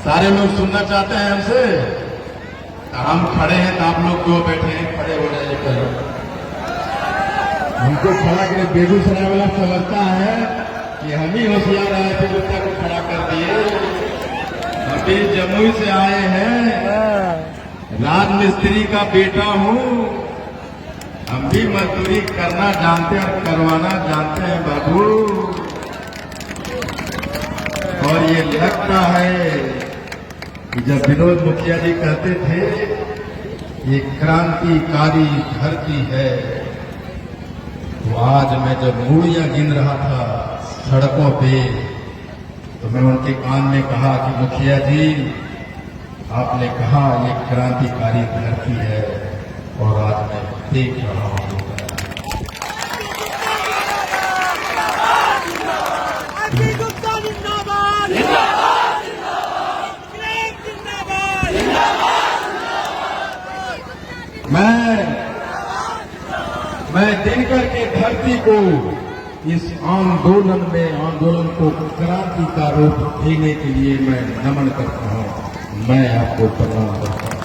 सारे लोग सुनना चाहते हैं हमसे, तो हम खड़े हैं तो आप लोग क्यों बैठे हैं? खड़े हो जाइए पहले। हमको खड़ा करे बेगूसराय वाला समझता है कि हम ही होशियार आए थे, गुप्ता को खड़ा कर दिए। अभी जमुई से आए हैं, राजमिस्त्री का बेटा हूँ, हम भी मजदूरी करना जानते हैं और करवाना जानते हैं बाबू। और ये लगता है कि जब विनोद मुखिया जी कहते थे ये क्रांतिकारी धरती है, तो आज मैं जब मूड़ियां गिन रहा था सड़कों पे, तो मैं उनके कान में कहा कि मुखिया जी, आपने कहा ये क्रांतिकारी धरती है, और आज मैं देख रहा हूं। मैं दिनकर के धरती को इस आंदोलन को क्रांति का रूप देने के लिए मैं नमन करता हूं। मैं आपको प्रणाम करता हूं।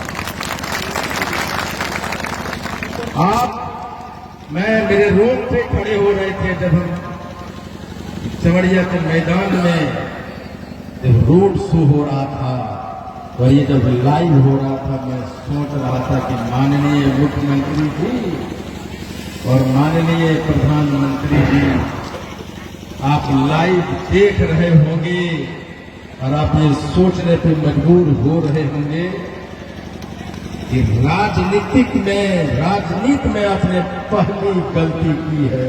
मैं मेरे रोड पे खड़े हो रहे थे जब हम चवड़िया के मैदान में जब रोड शो हो रहा था, और ये जब लाइव हो रहा था, मैं सोच रहा था कि माननीय मुख्यमंत्री जी और माननीय प्रधानमंत्री जी, आप लाइव देख रहे होंगे और आप ये सोचने पे मजबूर हो रहे होंगे कि राजनीति में आपने पहली गलती की है।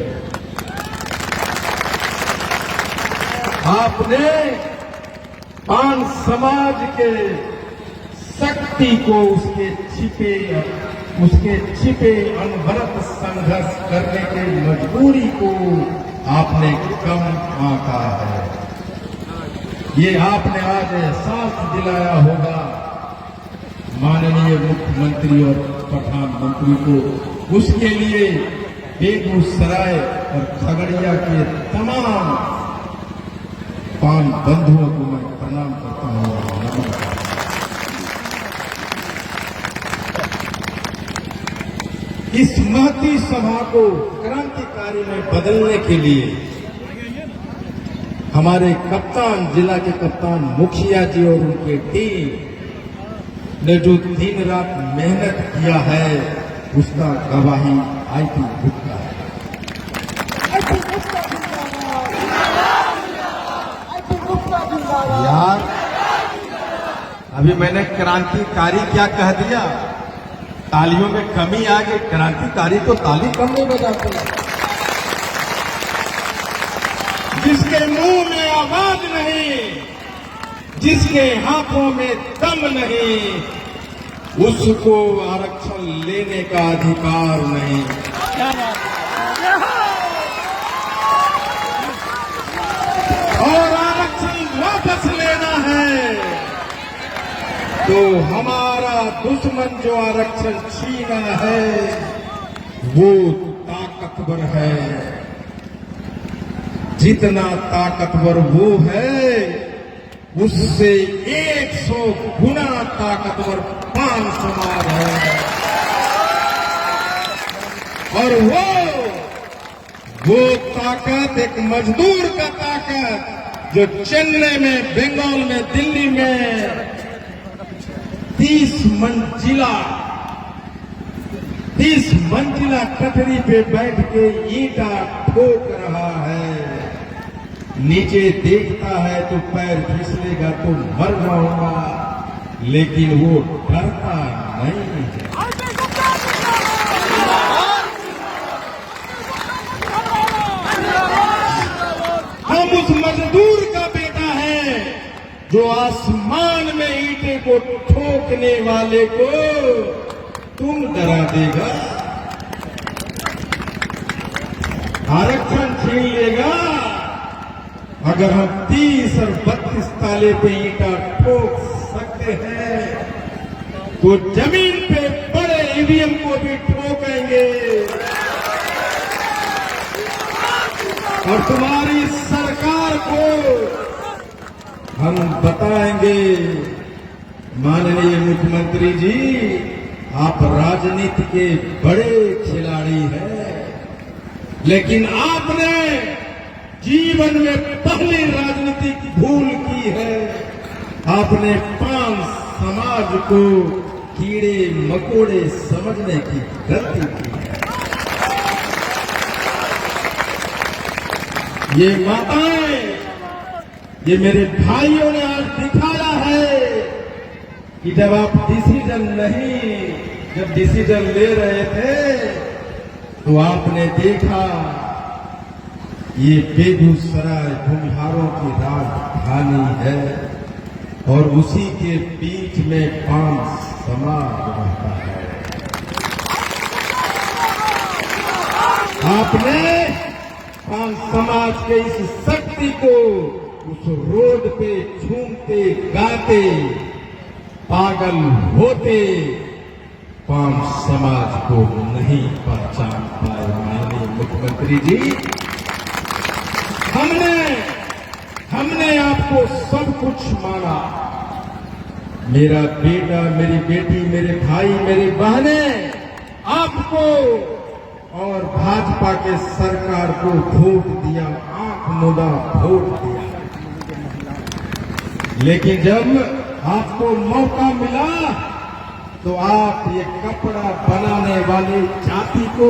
आपने पान समाज के शक्ति को उसके छिपे अनवरत संघर्ष करने की मजबूरी को आपने कम आंका है। ये आपने आज एहसास दिलाया होगा माननीय मुख्यमंत्री और प्रधानमंत्री को। उसके लिए बेगूसराय और खगड़िया के तमाम पान बंधुओं को मैं प्रणाम करता हूँ। इस महती सभा को क्रांतिकारी में बदलने के लिए हमारे कप्तान, जिला के कप्तान मुखिया जी और उनके टीम ने जो दिन रात मेहनत किया है, उसका गवाही आईटी गुप्ता है। यार, अभी मैंने क्रांतिकारी क्या कह दिया? तालियों में कमी आ गई। क्रांतिकारी तो ताली कम नहीं बजाते। जिसके मुंह में आवाज नहीं, जिसके हाथों में दम नहीं, उसको आरक्षण लेने का अधिकार नहीं। और आरक्षण वापस लेना है तो हमारा दुश्मन जो आरक्षण छीना है वो ताकतवर है। जितना ताकतवर वो है, उससे 100 गुना ताकतवर पान समाज है। और वो ताकत एक मजदूर का ताकत जो चेन्नई में, बंगाल में, दिल्ली में 30 मंजिला कटरी पे बैठ के ईंटा ठोक रहा है। नीचे देखता है तो पैर फिसलेगा तो मर जाऊंगा, लेकिन वो डरता नहीं है। हम उस मजदूर का बेटा है जो आसमान में ईंटे को ठोकने वाले को तुम डरा देगा, आरक्षण छीन लेगा। अगर हम 30 और 32 ताले पे ईंटा ठोक सकते हैं तो जमीन पे बड़े ईवीएम को भी ठोकेंगे। और तुम्हारी सरकार को हम बताएंगे माननीय मुख्यमंत्री जी, आप राजनीति के बड़े खिलाड़ी हैं, लेकिन आपने जीवन में पहली राजनीतिक भूल की है। आपने 5 समाज को कीड़े मकोड़े समझने की गलती की है। ये माताएं, ये मेरे भाइयों ने आज दिखाया है कि जब आप जब डिसीजन ले रहे थे तो आपने देखा ये बेगूसराय भूमिहारों की राजधानी है और उसी के बीच में 5 समाज रहता है। आपने 5 समाज के इस शक्ति को उस रोड पे झूमते गाते पागल होते 5 समाज को नहीं पहचान पाए। माननीय मुख्यमंत्री जी, हमने आपको सब कुछ माना। मेरा बेटा, मेरी बेटी, मेरे भाई, मेरी बहनें आपको और भाजपा के सरकार को वोट दिया, आंख मूंदा वोट दिया। लेकिन जब आपको मौका मिला तो आप ये कपड़ा बनाने वाली जाति को,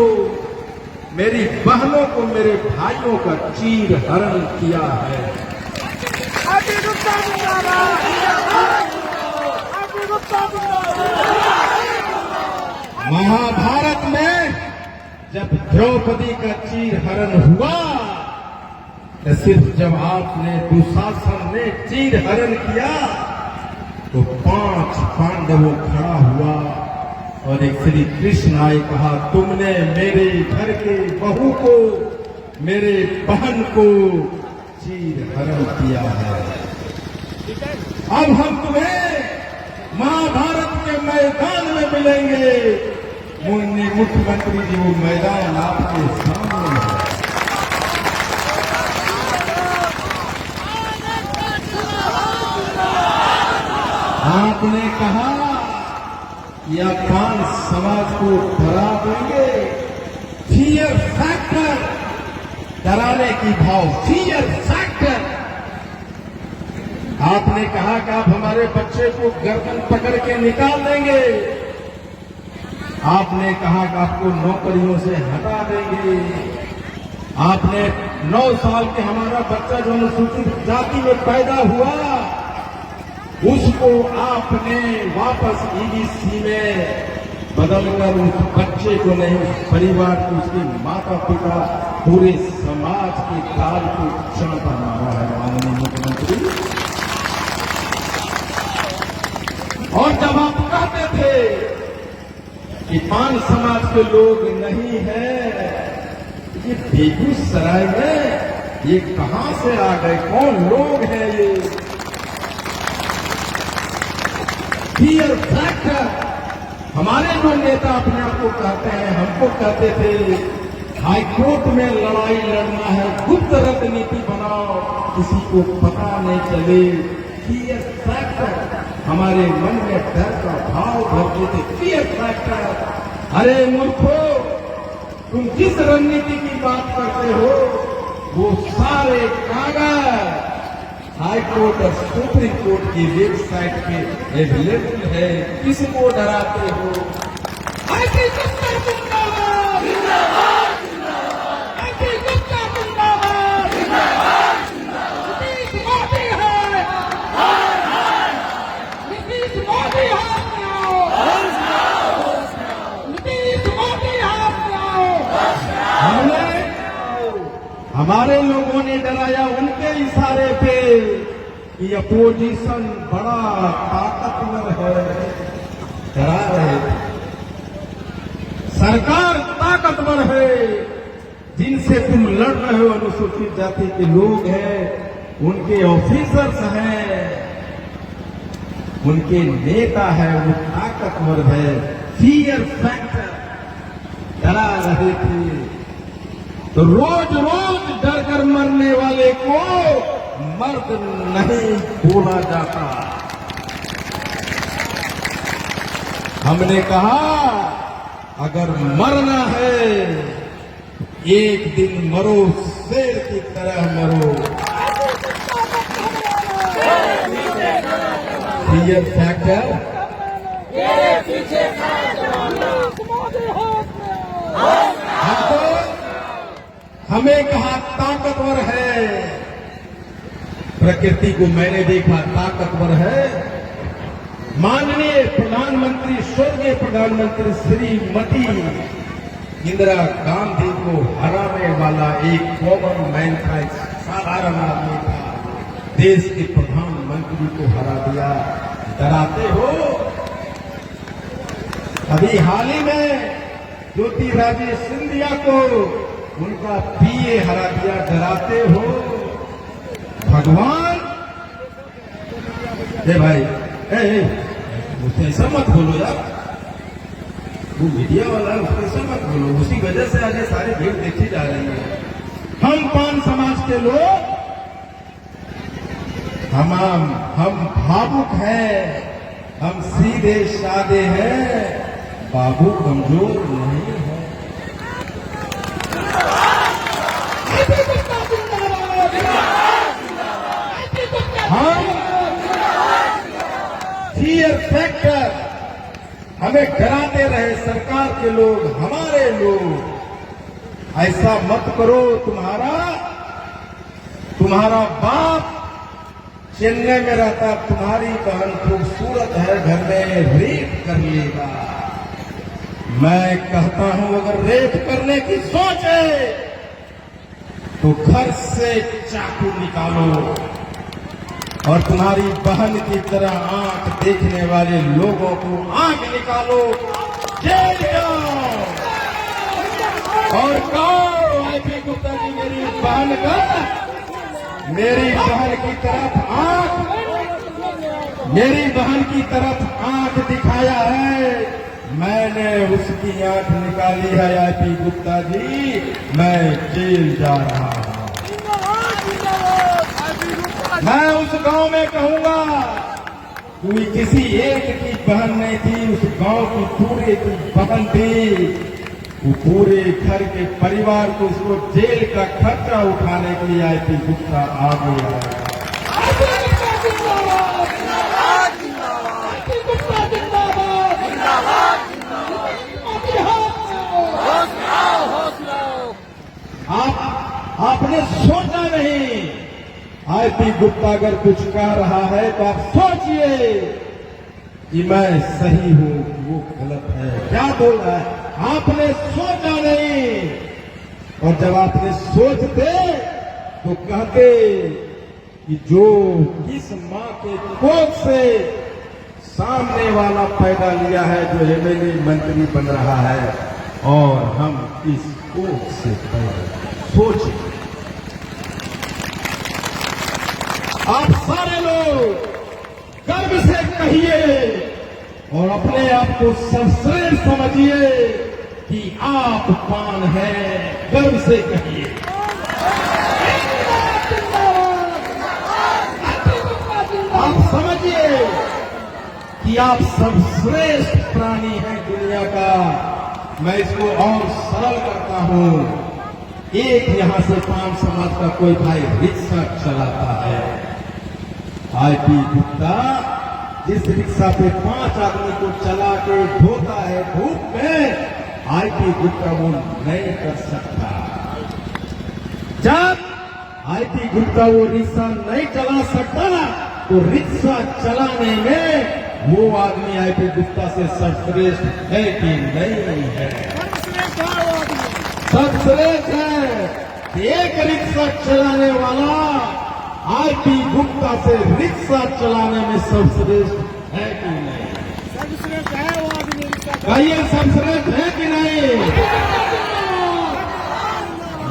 मेरी बहनों को, मेरे भाइयों का चीर हरण किया है। महाभारत में जब द्रौपदी का चीर हरण हुआ तो सिर्फ जब आपने दुशासन ने चीर हरण किया तो 5 पांडवों खड़ा हुआ और एक श्री कृष्ण आए, कहा तुमने मेरे घर के बहू को, मेरे बहन को चीर हरण किया है। अब हम तुम्हें महाभारत के मैदान में मिलेंगे। मुख्यमंत्री जी, वो मैदान आपके सामने है। आपने कहा या 5 समाज को डरा देंगे, फियर फैक्टर, डराने की भाव, फियर फैक्टर। आपने कहा कि आप हमारे बच्चे को गर्दन पकड़ के निकाल देंगे। आपने कहा कि आपको नौकरियों से हटा देंगे। आपने 9 साल के हमारा बच्चा जो अनुसूचित जाति में पैदा हुआ उसको आपने वापस ईबीसी में बदलकर उस बच्चे को नहीं, उस परिवार को, उसके माता पिता, पूरे समाज के काल को चांटा मारा है। माननीय मुख्यमंत्री, और जब आप कहते थे कि 5 समाज के लोग नहीं है, ये बेगूसराय में ये कहां से आ गए? कौन लोग हैं ये? Fear factor. हमारे जो नेता अपने आप को कहते हैं, हमको कहते थे हाईकोर्ट में लड़ाई लड़ना है, गुप्त रणनीति बनाओ, किसी को पता नहीं चले। फियर फैक्टर हमारे मन में डर का भाव भरते थे। Fear factor. अरे मूर्खो, तुम जिस रणनीति की बात करते हो वो सारे कागज हाईकोर्ट और सुप्रीम कोर्ट की वेबसाइट पे अवेलेबल है। किसको डराते हो? हमारे लोगों ने डराया उनके इशारे पे कि अपोजिशन बड़ा ताकतवर है, डरा रहे थे। सरकार ताकतवर है, जिनसे तुम लड़ रहे हो अनुसूचित जाति के लोग हैं, उनके ऑफिसर्स हैं, उनके नेता है, वो ताकतवर है। फियर फैक्टर, डरा रहे थे। तो रोज रोज डर कर मरने वाले को मर्द नहीं बोला जाता। हमने कहा अगर मरना है एक दिन मरो, शेर की तरह मरो। फियर फैक्टर हमको, हमें कहा ताकतवर है। प्रकृति को मैंने देखा ताकतवर है। माननीय प्रधानमंत्री, स्वर्गीय प्रधानमंत्री श्रीमती इंदिरा गांधी को हराने वाला एक कॉमन मैन था, एक साधारण आदमी था। देश के प्रधानमंत्री को हरा दिया। डराते हो? अभी हाल ही में ज्योतिरादित्य सिंधिया को उनका पीए हरा दिया। डराते हो? भगवान भाई मुझसे ऐसा मत बोलो यार, वो मीडिया वाला उसको ऐसा मत बोलो। उसी वजह से आगे सारी भीड़ देखी जा रही है। हम पान समाज के लोग हम भावुक हैं, हम सीधे साधे हैं, बाबू कमजोर नहीं है। हम फियर फैक्टर, हमें डराते रहे सरकार के लोग, हमारे लोग। ऐसा मत करो। तुम्हारा बाप चेन्नई में रहता, तुम्हारी बहन खूबसूरत है, घर में रेप कर लेगा। मैं कहता हूं अगर रेप करने की सोच है तो घर से चाकू निकालो और तुम्हारी बहन की तरह आंख देखने वाले लोगों को आंख निकालो, जेल जाओ और कहो आईपी गुप्ता जी मेरी बहन का, मेरी बहन की तरफ आंख दिखाया है, मैंने उसकी आंख निकाली है। आईपी गुप्ता जी मैं जेल जा रहा हूं। मैं उस गांव में कहूंगा कोई किसी एक की बहन नहीं थी, उस गांव की पूरे की बहन थी। वो पूरे घर के परिवार को, उसको जेल का खर्चा उठाने के लिए आईपी गुप्ता आ गया। आपने सोचा नहीं, आईपी गुप्ता अगर कुछ कह रहा है तो आप सोचिए कि मैं सही हूं, वो गलत है, क्या बोल रहा है। आपने सोचा नहीं, और जब आपने सोचते तो कहते कि जो किस मां के कोख से सामने वाला पैदा लिया है, जो एमएलए मंत्री बन रहा है, और हम इस कोख से पैदा। सोचिए आप सारे लोग गर्व से कहिए और अपने आप को सर्वश्रेष्ठ समझिए कि आप कौन हैं। गर्व से कहिए। आप समझिए कि आप सर्वश्रेष्ठ प्राणी हैं दुनिया का। मैं इसको और सरल करता हूं। एक यहां से पान समाज का कोई भाई रिक्शा चलाता है, आईपी गुप्ता जिस रिक्शा पे 5 आदमी को चला के ढोता है धूप में, आईपी गुप्ता वो नहीं कर सकता। जब आईपी गुप्ता वो रिक्शा नहीं चला सकता तो रिक्शा चलाने में वो आदमी आईपी गुप्ता से सर्वश्रेष्ठ है कि नहीं है? सर्वश्रेष्ठ है। एक रिक्शा चलाने वाला आईपी गुप्ता से रिक्शा चलाने में सर्वश्रेष्ठ है कि नहीं? सर्वश्रेष्ठ है वो आदमी। कहिए सर्वश्रेष्ठ है कि नहीं?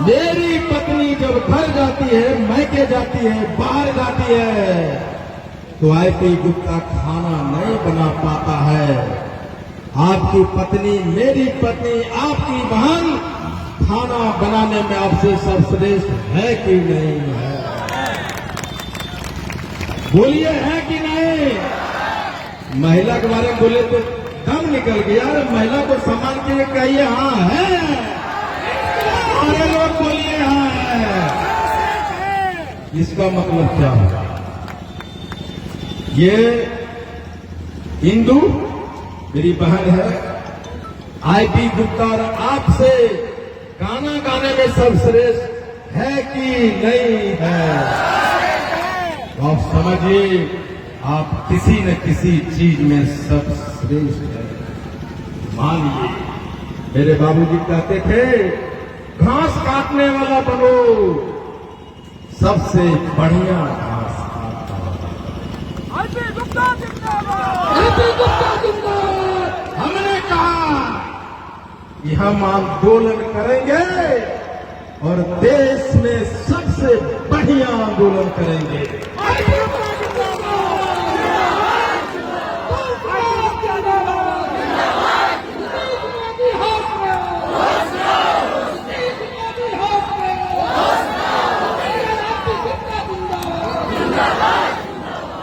मेरी पत्नी जब घर जाती है, मैके जाती है, बाहर जाती है, तो आईपी गुप्ता खाना नहीं बना पाता है। आपकी पत्नी, मेरी पत्नी, आपकी बहन खाना बनाने में आपसे सर्वश्रेष्ठ है कि नहीं है? बोलिए है कि नहीं? महिला के बारे में बोले तो दम निकल गया। अरे महिला को सम्मान के लिए कहिए हाँ है, अरे लोग बोलिए हाँ है। इसका मतलब क्या है? ये हिंदू मेरी बहन है आईपी गुप्ता, और आपसे गाना गाने में सर्वश्रेष्ठ है कि नहीं है? आप समझिए, आप किसी न किसी चीज में सर्वश्रेष्ठ है। मानिए, मेरे बाबूजी कहते थे घास काटने वाला बनो, सबसे बढ़िया घास काटने वाला। आईपी गुप्ता जिंदाबाद। आईपी गुप्ता जिंदाबाद। हमने कहा कि हम आंदोलन करेंगे और देश में सबसे बढ़िया आंदोलन करेंगे।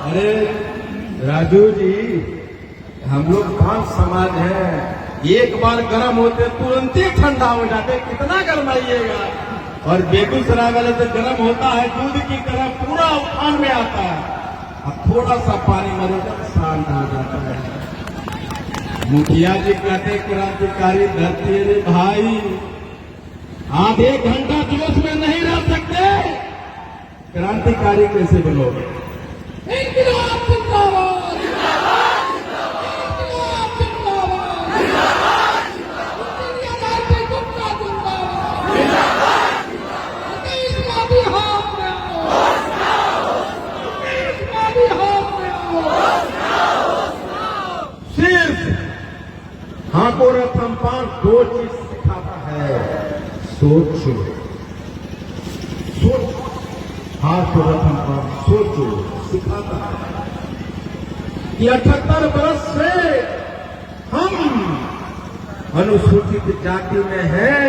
अरे राजू जी, हम लोग पांच समाज हैं, एक बार गर्म होते तुरंत ही ठंडा हो जाते, कितना गरमाइएगा। और बेगूसराय वाले तो गर्म होता है दूध की तरह, पूरा उफान में आता है, अब थोड़ा सा पानी मरेगा शांत हो जाता है। मुखिया जी कहते क्रांतिकारी धरती, रे भाई आप 1 घंटा जोश में नहीं रह सकते, क्रांतिकारी कैसे बनोगे? इंकलाब जिंदाबाद, इंकलाब जिंदाबाद, जिंदाबाद, आईपी गुप्ता जिंदाबाद, देशवादी हाथ में आओ, देशवादी हाथ में आओ। सिर्फ हाथों रथम पान 2 चीज सिखाता है, सोचो, सोचो, हाथ रथम पान सोचो सिखाता है कि 78 वर्ष से हम अनुसूचित जाति में हैं,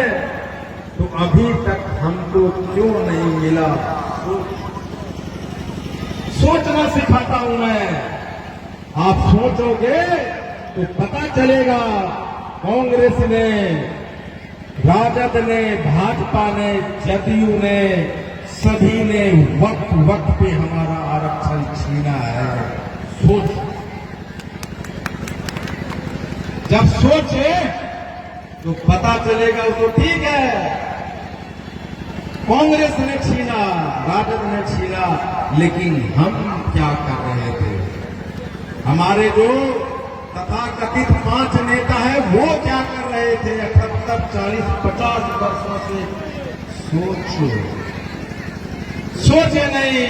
तो अभी तक हमको क्यों नहीं मिला? सोचना सिखाता हूं मैं। आप सोचोगे तो पता चलेगा, कांग्रेस ने, राजद ने, भाजपा ने, जदयू ने, सभी ने वक्त वक्त पे हमारा आरक्षण छीना है। सोच, जब सोचे तो पता चलेगा। तो ठीक है, कांग्रेस ने छीना, राजद ने छीना, लेकिन हम क्या कर रहे थे? हमारे जो तथाकथित 5 नेता है वो क्या कर रहे थे 78, 40, 50 वर्षों से? सोचो, सोचे नहीं।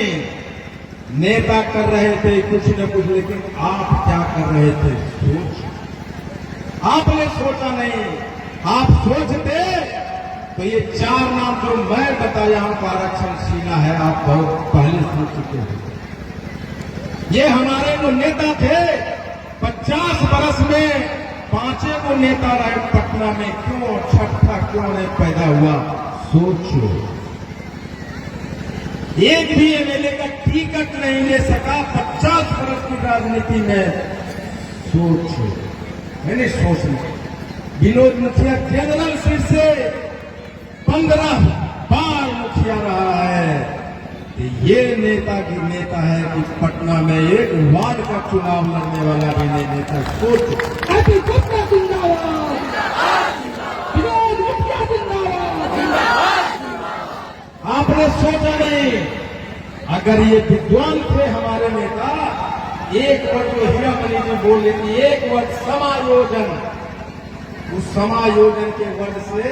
नेता कर रहे थे कुछ न कुछ, लेकिन आप क्या कर रहे थे? सोच, आपने सोचा नहीं। आप सोचते तो ये 4 नाम जो मैं बताया हूं आरक्षण छीना है, आप बहुत पहले सोच चुके हैं। ये हमारे जो नेता थे 50 वर्ष में 5 को नेता रहे पटना में, क्यों छठा क्यों नहीं पैदा हुआ? सोचो, एक भी एमएलए का टिकट नहीं ले सका 50 वर्ष की राजनीति में। सोचो, मैंने सोचना। विनोद मुखिया जनरल सीट से 15 बार मुखिया रहा है। ये नेता की नेता है कि पटना में एक वार्ड का चुनाव लड़ने वाला भी नहीं नेता। सोचो, आईपी गुप्ता जिंदाबाद, विनोद मुखिया जिंदाबाद। आपने सोचा नहीं, अगर ये विद्वान थे हमारे नेता, एक वर्ड जो हीरामणि जी बोल लेती, एक वर्ड समायोजन, उस समायोजन के वर्ड से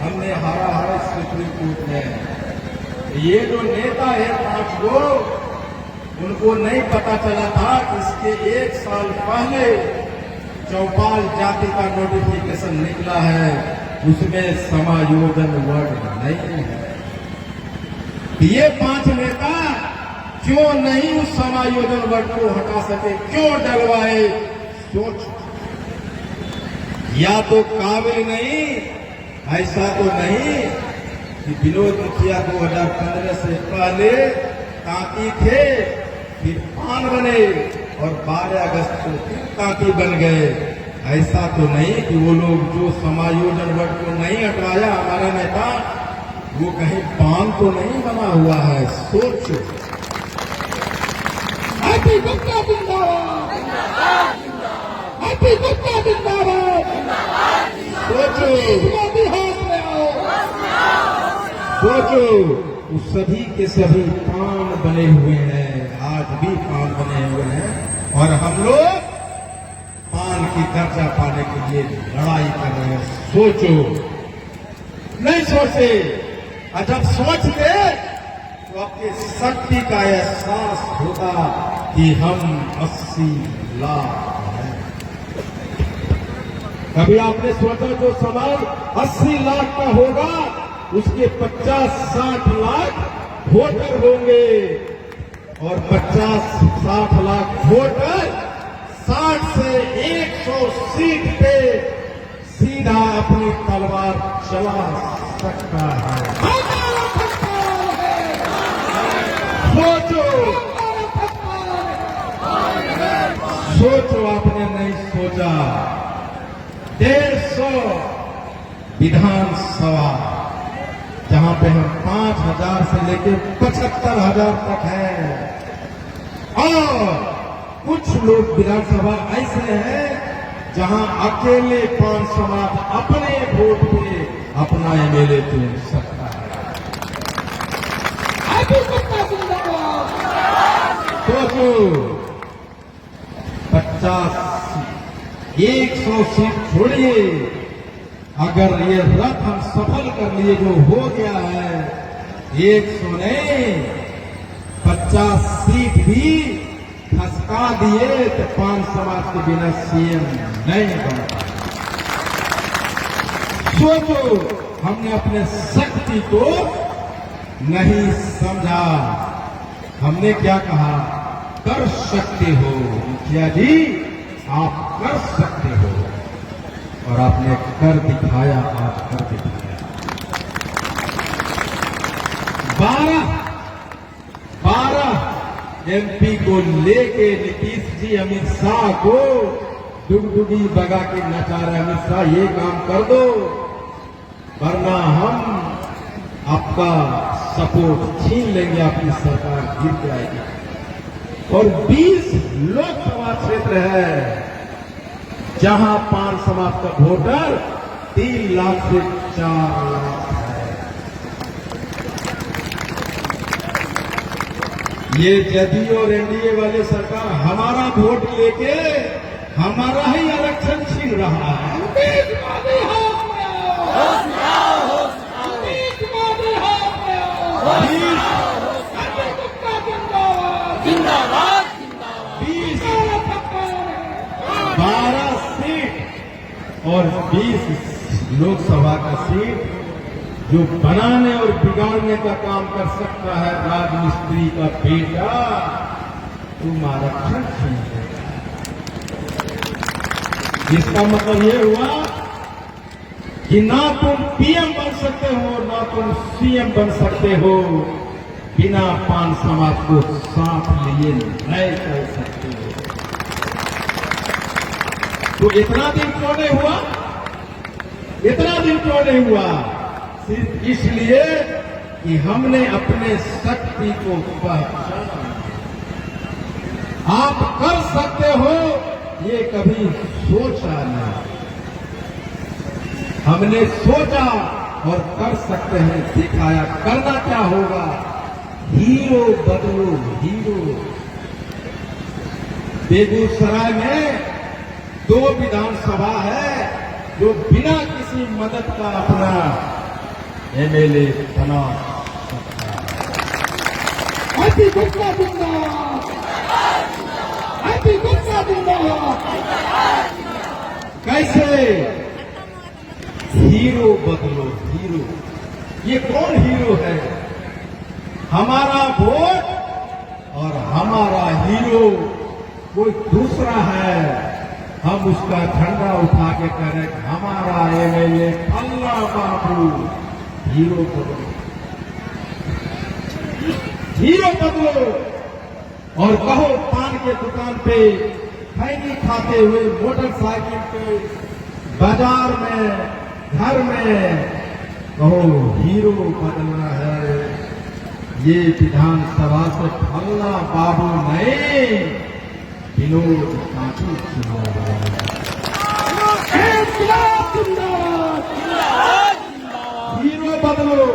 हमने हारा सुप्रीम कोर्ट में। ये जो नेता है 5 गो, उनको नहीं पता चला था कि इसके 1 साल पहले चौपाल जाति का नोटिफिकेशन निकला है, उसमें समायोजन वर्ड नहीं है। ये 5 नेता क्यों नहीं उस समायोजन वर्ड को हटा सके, क्यों डलवाए? सोच, या तो काबिल नहीं, ऐसा तो नहीं कि विनोद मुखिया 2015 से पहले तांती थे, फिर पान बने और 12 अगस्त को फिर तांती बन गए। ऐसा तो नहीं कि वो लोग जो समायोजन वर्ग को नहीं हटाया हमारा नेता, वो कहीं पान तो नहीं बना हुआ है। सोचो। हैप्पी गुप्ता जिंदाबाद, हैप्पी गुप्ता जिंदाबाद, सोचो, मोदी हाथ में आओ, सोचो। वो सभी के सभी पान बने हुए हैं, आज भी पान बने हुए हैं, और हम लोग पान की दर्जा पाने के लिए लड़ाई कर रहे हैं। सोचो, नहीं सोचे, और जब सोचते तो आपके शक्ति का एहसास होता कि हम 80 लाख हैं। कभी आपने सोचा जो समाज 80 लाख का होगा उसके 50-60 लाख वोटर होंगे, और 50-60 लाख वोटर 60 से 100 सीट पे सीधा अपनी तलवार चला सकता है। सोचो, सोचो, आपने नहीं सोचा। 150 विधानसभा जहां पे हम 5,000 से लेकर 75,000 तक है, और कुछ लोग विधानसभा ऐसे हैं जहां अकेले 5 समाज अपने वोट पे अपना एमएलए चुन सकता है। हैप्पी गुप्ता जिंदाबाद, सोचो, 50, 100 सीट छोड़िए, अगर ये रथ हम सफल कर लिए जो हो गया है, 100 नहीं 50 सीट भी खसका दिए तो 5 समाज के बिना सीएम नहीं बनता। सोचो, हमने अपने शक्ति को नहीं समझा। हमने क्या कहा? कर सकते हो मुखिया जी, आप कर सकते हो, और आपने कर दिखाया, आज कर दिखाया। 12 एमपी को लेके नीतीश जी अमित शाह को डुगडुगी बगा के नचा रहे। अमित शाह ये काम कर दो, वरना हम आपका सपोर्ट छीन लेंगे, आपकी सरकार गिर जाएगी। और 20 लोकसभा क्षेत्र है जहां 5 समाज का वोटर 3 लाख से 4 लाख है। ये जदयू और एनडीए वाले सरकार हमारा वोट लेके हमारा ही इलेक्शन छीन रहा है। मोदी हाथ में आओ, मोदी हाथ में आओ, हैप्पी गुप्ता जिंदाबाद, जिंदाबाद, 12 सीट और 20 लोकसभा का सीट जो बनाने और बिगाड़ने का काम कर सकता है राजमिस्त्री का बेटा, तुम आरक्षण छीन लेगा। इसका मतलब ये हुआ कि ना तुम पीएम बन सकते हो, ना तुम सीएम बन सकते हो, बिना 5 समाज को साथ लिए नहीं कर सकते हो। तो इतना दिन क्यों नहीं हुआ? इतना दिन क्यों नहीं हुआ? सिर्फ इसलिए कि हमने अपने शक्ति को पहचाना। आप कर सकते हो ये कभी सोचा नहीं, हमने सोचा और कर सकते हैं, दिखाया। करना क्या होगा? हीरो बदलो हीरो। बेगूसराय में 2 विधानसभा है जो बिना किसी मदद का अपना एमएलए बना सकता है। हैप्पी गुप्ता जिंदाबाद, हैप्पी गुप्ता जिंदाबाद। कैसे? हीरो बदलो हीरो। ये कौन हीरो है? हमारा वोट और हमारा हीरो कोई दूसरा है। हम उसका झंडा उठा के करें हमारा एमएलए फल्ला बाबू। हीरो बदलो, हीरो बदलो। और कहो पान के दुकान पे खैनी खाते हुए मोटरसाइकिल पे बाजार में, घर में कहो हीरो बदलना है, ये विधानसभा से फलना बाबू नहीं, विनोद कांटी चुनाव है। इंकलाब जिंदाबाद, हीरो बदलो,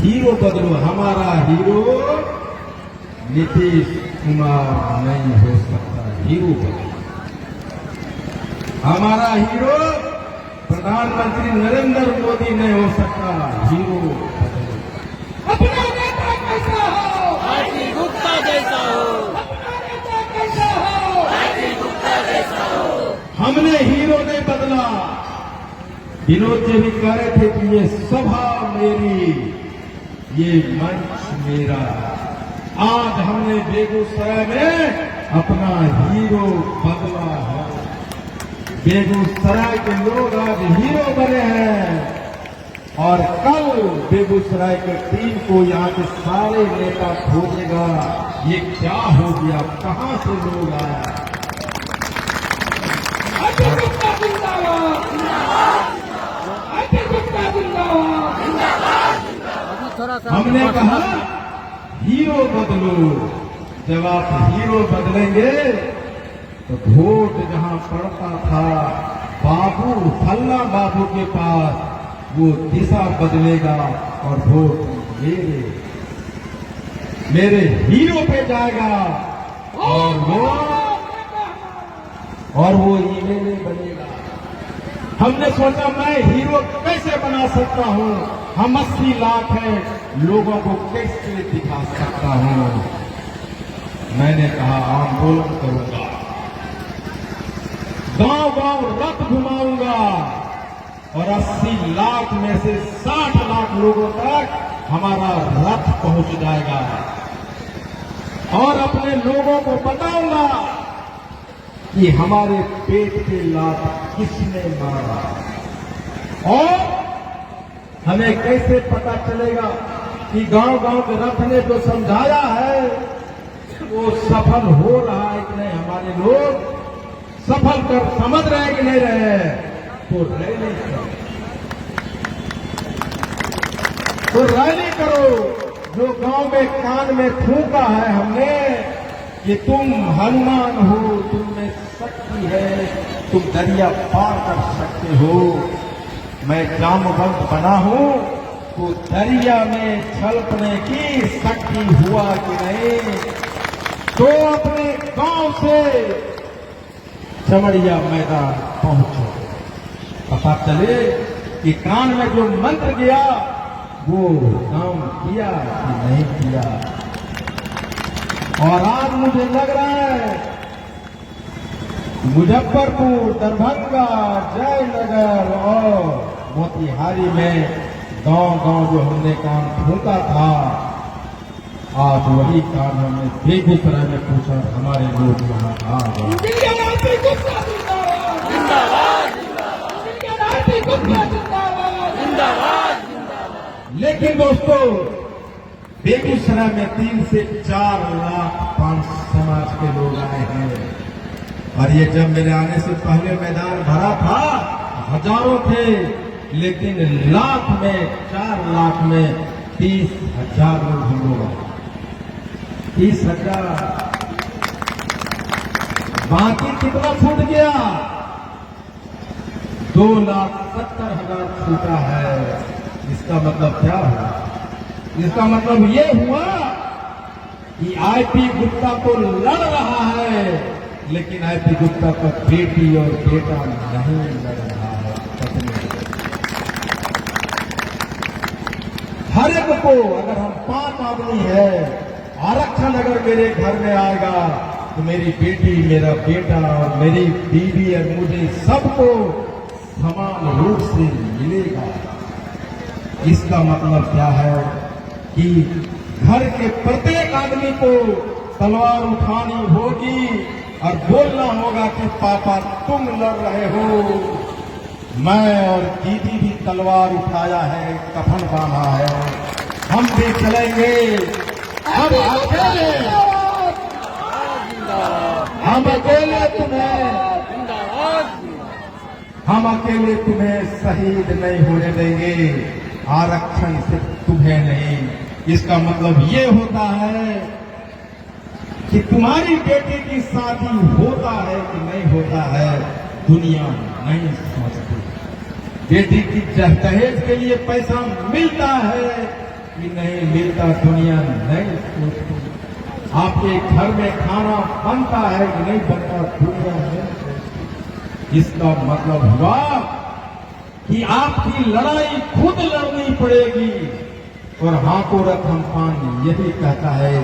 हीरो बदलो। हमारा हीरो नीतीश कुमार नहीं हो सकता, हीरो बदलो। हमारा हीरो प्रधानमंत्री नरेंद्र मोदी नहीं हो सकता, हीरो बदलो। अपना नेता कैसा हो, आरती गुप्ता जैसा हो, अपना नेता कैसा हो, आरती गुप्ता जैसा हो। हमने हीरो नहीं बदला। विनोद जी भी कह रहे थे कि ये सभा मेरी, ये मंच मेरा। आज हमने बेगूसराय में अपना हीरो बदला है। बेगूसराय के लोग आज हीरो बने हैं और कल बेगूसराय के टीम को यहाँ के सारे नेता खोजेगा, ये क्या हो गया, कहां से लोग आया। आरती गुप्ता जिंदाबाद, आरती गुप्ता जिंदाबाद, हमने कहा हीरो बदलो। जब आप हीरो बदलेंगे तो वोट जहां पड़ता था बाबू, फल्ला बाबू के पास, वो दिशा बदलेगा और वोट मेरे हीरो पे जाएगा और वो ईमेले बनेगा। हमने सोचा मैं हीरो कैसे बना सकता हूं, हम 80 लाख हैं, लोगों को कैसे दिखा सकता हूं। मैंने कहा आंदोलन करूंगा, गांव गांव रथ घुमाऊंगा और 80 लाख में से 60 लाख लोगों तक हमारा रथ पहुंच जाएगा और अपने लोगों को बताऊंगा कि हमारे पेट के लात किसने मारा। और हमें कैसे पता चलेगा कि गांव गांव के रथ ने जो समझाया है वो सफल हो रहा है कि नहीं, हमारे लोग सफल कर समझ रहे हैं कि नहीं रहे। तो रैली करो, तो रैली करो। जो गांव में कान में फूंका है हमने कि तुम हनुमान हो, तुम में शक्ति है, तुम दरिया पार कर सकते हो। मैं जामवंत बना हूं तो दरिया में छलकने की शक्ति हुआ कि नहीं। तो अपने गांव से चमड़िया मैदान पहुंचो, पता चले कि कान में जो मंत्र गया वो काम किया कि नहीं किया। और आज मुझे लग रहा है मुजफ्फरपुर, दरभंगा, जयनगर और मोतिहारी में गांव गांव जो हमने काम फूंका था, आज वही काम हमने बेगूसराय में पूछा, हमारे लोग वहां आ गए। इंडियन आरती गुप्ता जिंदाबाद, जिंदाबाद जिंदाबाद इंडियन आरती गुप्ता जिंदाबाद, जिंदाबाद। लेकिन दोस्तों बेगूसराय में 3 से 4 लाख 5 समाज के लोग आए हैं और ये जब मेरे आने से पहले मैदान भरा था, हजारों थे, लेकिन लाख में 4 लाख में 30,000 लोग हम लोग आए। 30,000। बाकी कितना छूट गया? 2,70,000 छूटा है। इसका मतलब क्या हुआ? इसका मतलब ये हुआ कि आईपी गुप्ता तो लड़ रहा है, लेकिन आईपी गुप्ता का बेटी और बेटा नहीं लड़ रहा है। हर एक को, अगर हम 5 आदमी है, आरक्षण अगर मेरे घर में आएगा तो मेरी बेटी, मेरा बेटा और मेरी बीवी और मुझे सबको समान रूप से मिलेगा। इसका मतलब क्या है कि घर के प्रत्येक आदमी को तलवार उठानी होगी और बोलना होगा कि पापा तुम लड़ रहे हो, मैं और दीदी भी तलवार उठाया है, कफन बांधा है, हम भी चलेंगे। हम अकेले हम अकेले तुम्हें जिंदाबाद हम अकेले तुम्हें शहीद नहीं होने देंगे, आरक्षण सिर्फ तुम्हें नहीं। इसका मतलब ये होता है कि तुम्हारी बेटी की शादी होता है कि नहीं होता है, दुनिया नहीं समझती। बेटी की दहेज के लिए पैसा मिलता है कि नहीं मिलता, दुनिया नहीं सोचती। आपके घर में खाना बनता है कि नहीं बनता, दुनिया नहीं सोचती। इसका मतलब हुआ कि आपकी लड़ाई खुद लड़नी पड़ेगी। और हाथों रकम पानी यही कहता है,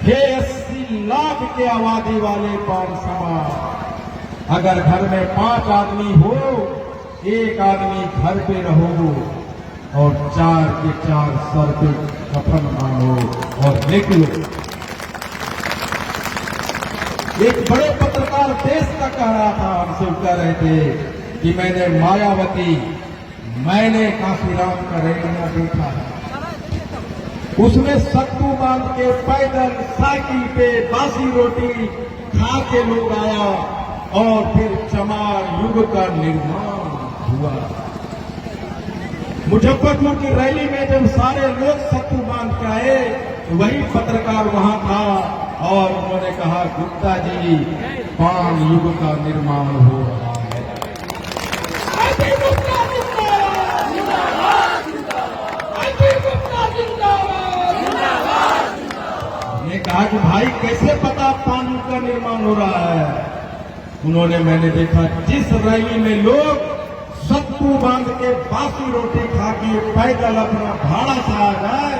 हे 80 लाख के आबादी वाले पान समाज, अगर घर में 5 आदमी हो, एक आदमी घर पे रहो और 4 के 4 सर पे कफन मानो और निकलो। एक बड़े पत्रकार देश का कह रहा था, हमसे कह रहे थे कि मैंने मायावती, मैंने काशीराम का रैलियां देखा है, उसमें सत्तू बांध के पैदल साइकिल पे बासी रोटी खा के लोग आया और फिर चमार युग का निर्माण हुआ। मुजफ्फरपुर की रैली में जब सारे लोग सत्तू बांध के आए, वही पत्रकार वहां था और उन्होंने कहा, गुप्ता जी, पान युग का निर्माण हो रहा है। अजय गुप्ता जिंदाबाद, अजय गुप्ता जिंदाबाद। ने कहा कि भाई कैसे पता पान युग का निर्माण हो रहा है? उन्होंने, मैंने देखा जिस रैली में लोग सत्तू बांध के बासी रोटी खा के पैदल अपना भाड़ा से आ जाए,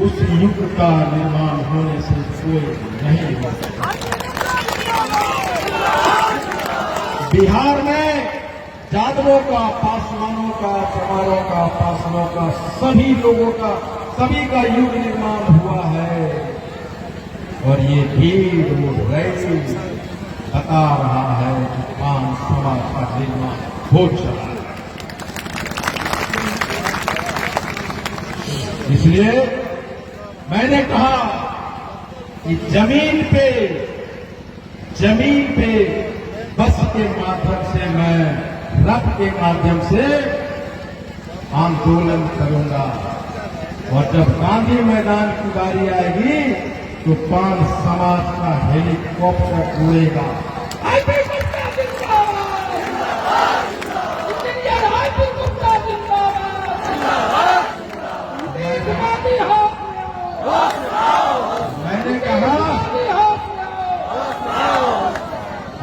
उस युग का निर्माण होने से कोई नहीं हो सकता। बिहार में यादवों का, पासवानों का, चमारों का, पासवानों का, सभी लोगों का, सभी का युग निर्माण हुआ है। और ये भीड़ वो रैली बता रहा है कि पान समाज का निर्माण हो चला है। इसलिए मैंने कहा कि जमीन पे बस के माध्यम से, मैं रथ के माध्यम से आंदोलन करूंगा। और जब गांधी मैदान की बारी आएगी तो पान समाज का हेलीकॉप्टर उड़ेगा। अजय गुप्ता जिंदाबाद, इंजीनियर अजय गुप्ता जिंदाबाद। देशवादी हाथ मैंने कहा,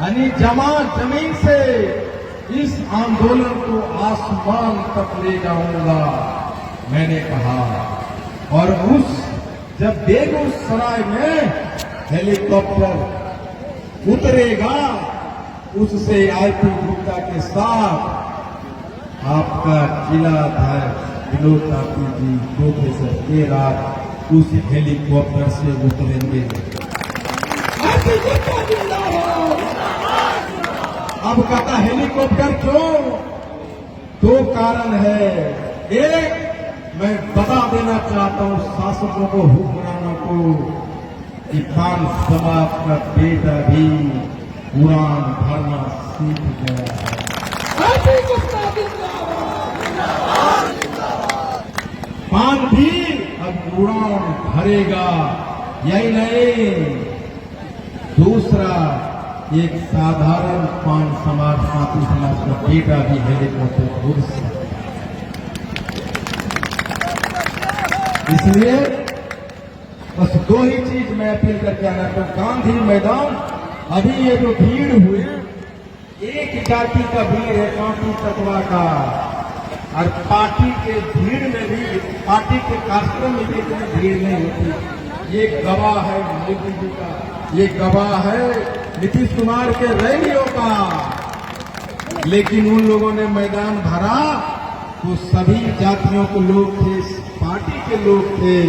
यानी जमीन से इस आंदोलन को आसमान तक ले जाऊंगा, मैंने कहा। और जब बेगूसराय में हेलीकॉप्टर उतरेगा, उससे आईपी गुप्ता के साथ आपका जिला अध्यक्ष विनोद तापी जी, प्रोफेसर के रात उस हेलीकॉप्टर से उतरेंगे। अजय गुप्ता जिंदाबाद। अब कहता हेलीकॉप्टर क्यों? 2 कारण है। एक, मैं बता देना चाहता हूं शासकों को, हुक्मरानों को, कि पान समाज का बेटा भी कुरान भरना सीख गया है। अजय गुप्ता जिंदाबाद। पान भी अब कुरान भरेगा। यही नहीं, दूसरा, एक साधारण पान समाज, साथी समाज का बेटा भी हेलीकॉप्टर उड़ सकता है। इसलिए बस 2 ही चीज मैं अपील करके आना तो गांधी मैदान, अभी ये जो भीड़ हुई, एक जाति का भीड़ है, पार्टी तत्वा का, और पार्टी के भीड़ में भी, पार्टी के कार्यक्रम में भी इतनी भीड़ नहीं होती। ये गवाह है मोदी जी का, ये गवाह है नीतीश कुमार के रैलियों का। लेकिन उन लोगों ने मैदान भरा तो सभी जातियों के लोग थे, पार्टी के लोग थे।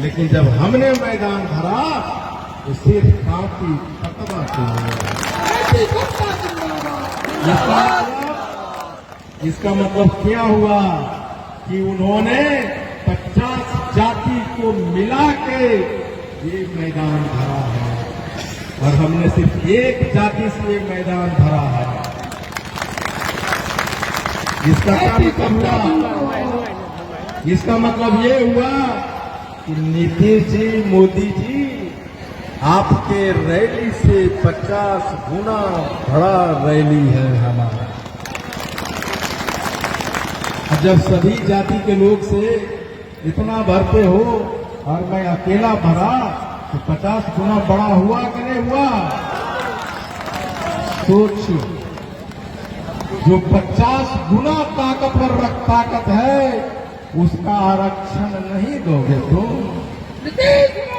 लेकिन जब हमने मैदान भरा तो सिर्फ पार्टी तत्वा के लोग। अजय गुप्ता जिंदाबाद। इसका मतलब क्या हुआ कि उन्होंने 50 जाति को मिला के ये मैदान भरा है। और हमने सिर्फ एक जाति से ये मैदान भरा है। इसका क्या मतलब हुआ? इसका मतलब ये हुआ कि नीतीश जी, मोदी जी, आपके रैली से 50 गुना बड़ा रैली है हमारा। जब सभी जाति के लोग से इतना भरते हो और मैं अकेला भरा तो 50 गुना बड़ा हुआ कि नहीं हुआ? सोचो, जो 50 गुना ताकतवर ताकत है उसका आरक्षण नहीं दोगे तो नीतीश